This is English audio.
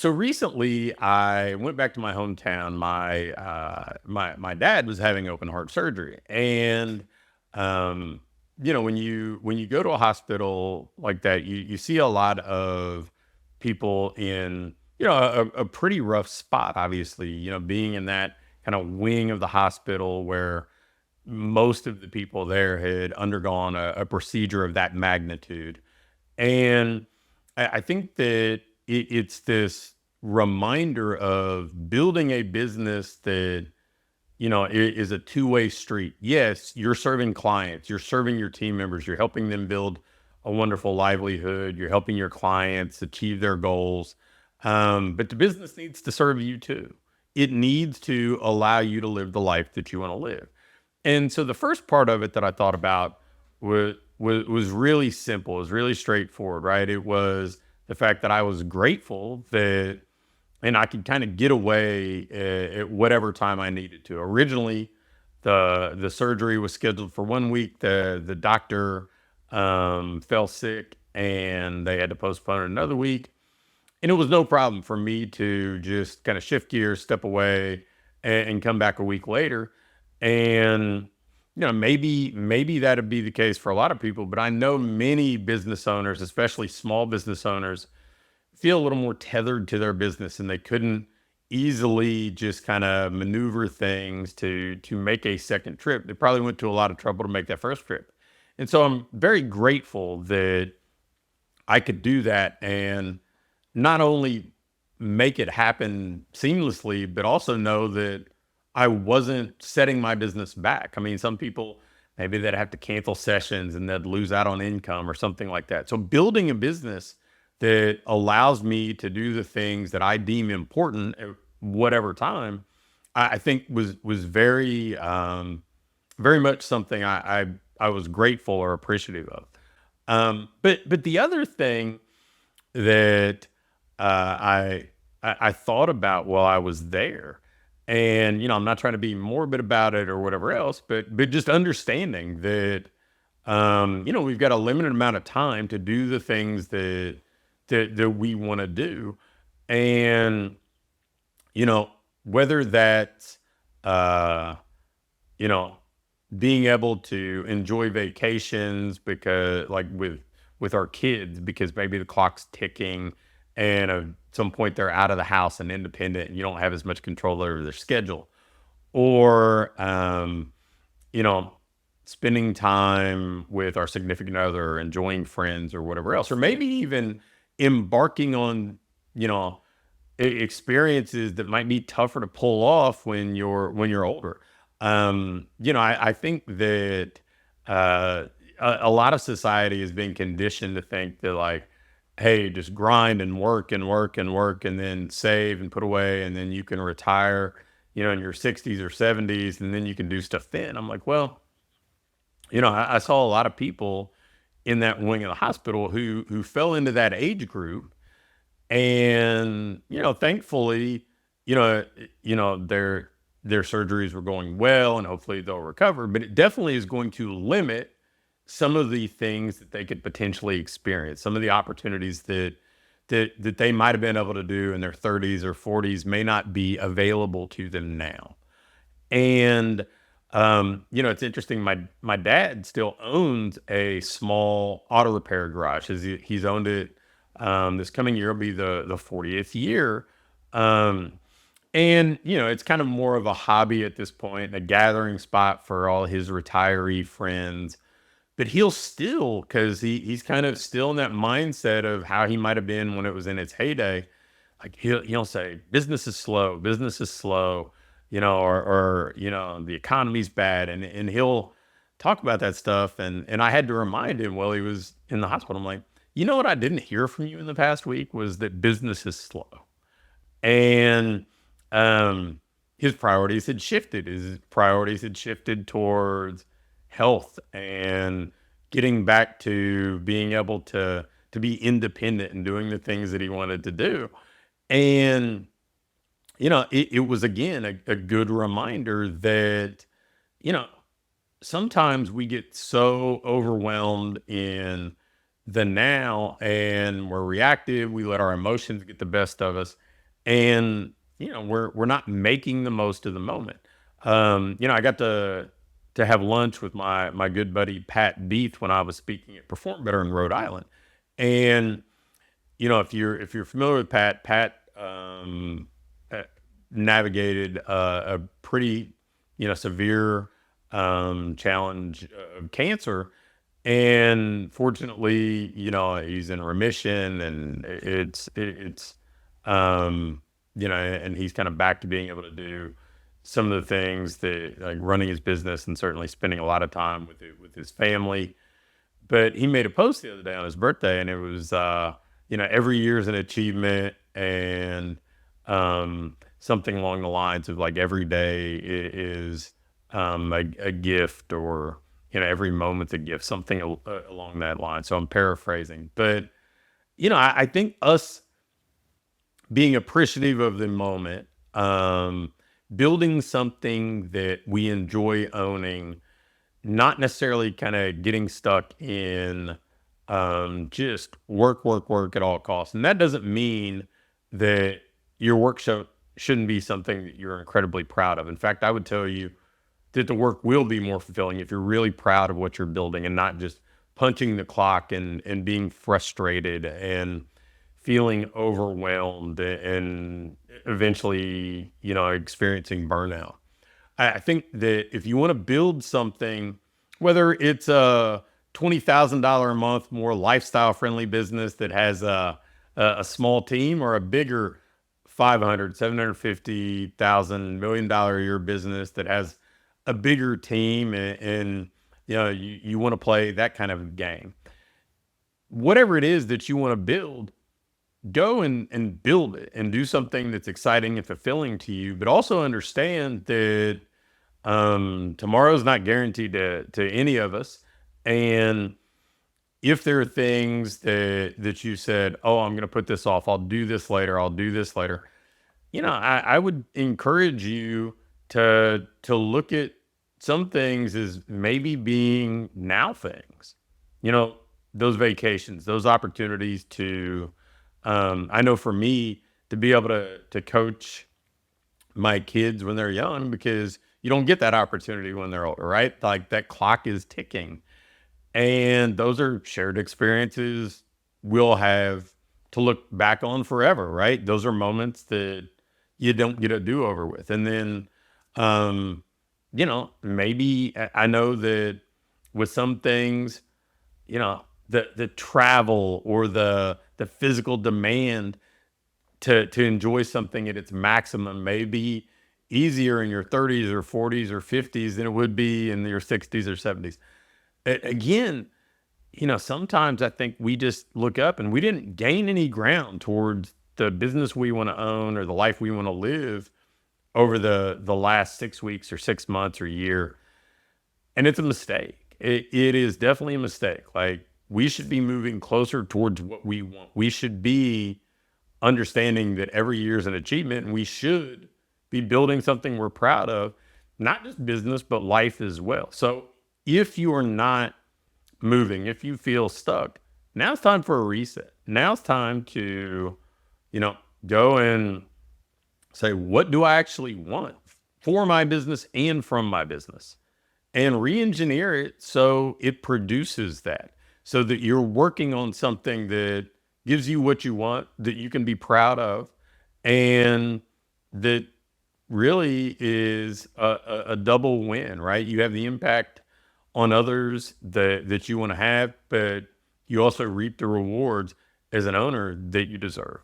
So recently, I went back to my hometown. My dad was having open heart surgery, and um, when you go to a hospital like that, you see a lot of people in a pretty rough spot. Obviously, being in that kind of wing of the hospital where most of the people there had undergone a procedure of that magnitude. And I think that it's this reminder of building a business that, is a two-way street. Yes, you're serving clients, you're serving your team members, you're helping them build a wonderful livelihood, you're helping your clients achieve their goals. But the business needs to serve you too. It needs to allow you to live the life that you want to live. And so the first part of it that I thought about was really simple. It was really straightforward, right? It was the fact that I was grateful that, and I could kind of get away at whatever time I needed to. Originally, the surgery was scheduled for 1 week. The doctor fell sick, and they had to postpone it another week. And it was no problem for me to just kind of shift gears, step away, and come back a week later. And maybe that'd be the case for a lot of people, but I know many business owners, especially small business owners, feel a little more tethered to their business, and they couldn't easily just kind of maneuver things to make a second trip. They probably went to a lot of trouble to make that first trip. And so I'm very grateful that I could do that and not only make it happen seamlessly, but also know that I wasn't setting my business back. I mean, some people maybe they'd have to cancel sessions and they'd lose out on income or something like that. So building a business that allows me to do the things that I deem important at whatever time, I think was very much something I was grateful or appreciative of. But the other thing that I thought about while I was there, and I'm not trying to be morbid about it or whatever else, but just understanding that we've got a limited amount of time to do the things that we want to do, and you know whether that's uh, you know being able to enjoy vacations because like with our kids because maybe the clock's ticking and at some point they're out of the house and independent and you don't have as much control over their schedule or you know spending time with our significant other or enjoying friends or whatever else or maybe even embarking on you know experiences that might be tougher to pull off when you're older. I think that a lot of society has been conditioned to think that like, hey, just grind and work and work and work and then save and put away and then you can retire, in your 60s or 70s and then you can do stuff then. I'm like, well, I saw a lot of people in that wing of the hospital who fell into that age group and, thankfully, you know, their surgeries were going well and hopefully they'll recover, but it definitely is going to limit some of the things that they could potentially experience, some of the opportunities that they might have been able to do in their 30s or 40s may not be available to them now. And it's interesting. My dad still owns a small auto repair garage. He's owned it. This coming year will be the 40th year. Um, and it's kind of more of a hobby at this point, a gathering spot for all his retiree friends. But he'll still, because he's kind of still in that mindset of how he might have been when it was in its heyday. Like he'll say, business is slow, or the economy's bad, and he'll talk about that stuff. And I had to remind him while he was in the hospital. I'm like, what I didn't hear from you in the past week was that business is slow. And his priorities had shifted. His priorities had shifted towards health and getting back to being able to be independent and doing the things that he wanted to do. And it was again a good reminder that you know sometimes we get so overwhelmed in the now and we're reactive. We let our emotions get the best of us. and we're not making the most of the moment. I got to have lunch with my good buddy Pat Beeth when I was speaking at Perform Better in Rhode Island, and if you're familiar with Pat uh, navigated a pretty severe challenge of cancer, and fortunately, he's in remission, and and he's kind of back to being able to do some of the things that, like, running his business and certainly spending a lot of time with his family. But he made a post the other day on his birthday, and it was, every year is an achievement, and something along the lines of, like, every day is a gift, or every moment's a gift, something along that line. So I'm paraphrasing, but I think us being appreciative of the moment, building something that we enjoy owning, not necessarily kind of getting stuck in just work, work, work at all costs. And that doesn't mean that your work shouldn't be something that you're incredibly proud of. In fact, I would tell you that the work will be more fulfilling if you're really proud of what you're building, and not just punching the clock and being frustrated and feeling overwhelmed and eventually, experiencing burnout. I think that if you want to build something, whether it's a $20,000 a month, more lifestyle friendly business that has a small team, or a bigger 500, 750,000, $1 million a year business that has a bigger team, and you want to play that kind of game, whatever it is that you want to build, go and build it and do something that's exciting and fulfilling to you. But also understand that tomorrow's not guaranteed to any of us. And if there are things that you said, oh, I'm going to put this off, I'll do this later, I'll do this later, I would encourage you to look at some things as maybe being now things, those vacations, those opportunities to, I know for me, to be able to coach my kids when they're young, because you don't get that opportunity when they're older, right? Like, that clock is ticking, and those are shared experiences we'll have to look back on forever, right? Those are moments that you don't get a do over with. And then, maybe I know that with some things, the travel or the physical demand to enjoy something at its maximum may be easier in your 30s or 40s or 50s than it would be in your 60s or 70s. Again, sometimes I think we just look up and we didn't gain any ground towards the business we want to own or the life we want to live over the last 6 weeks or 6 months or year. And it's a mistake. It is definitely a mistake. Like, we should be moving closer towards what we want. We should be understanding that every year is an achievement, and we should be building something we're proud of, not just business, but life as well. So if you are not moving, if you feel stuck, now it's time for a reset. Now it's time to, go and say, what do I actually want for my business and from my business? And re-engineer it so it produces that, so that you're working on something that gives you what you want, that you can be proud of, and that really is a double win, right? You have the impact on others that you want to have, but you also reap the rewards as an owner that you deserve.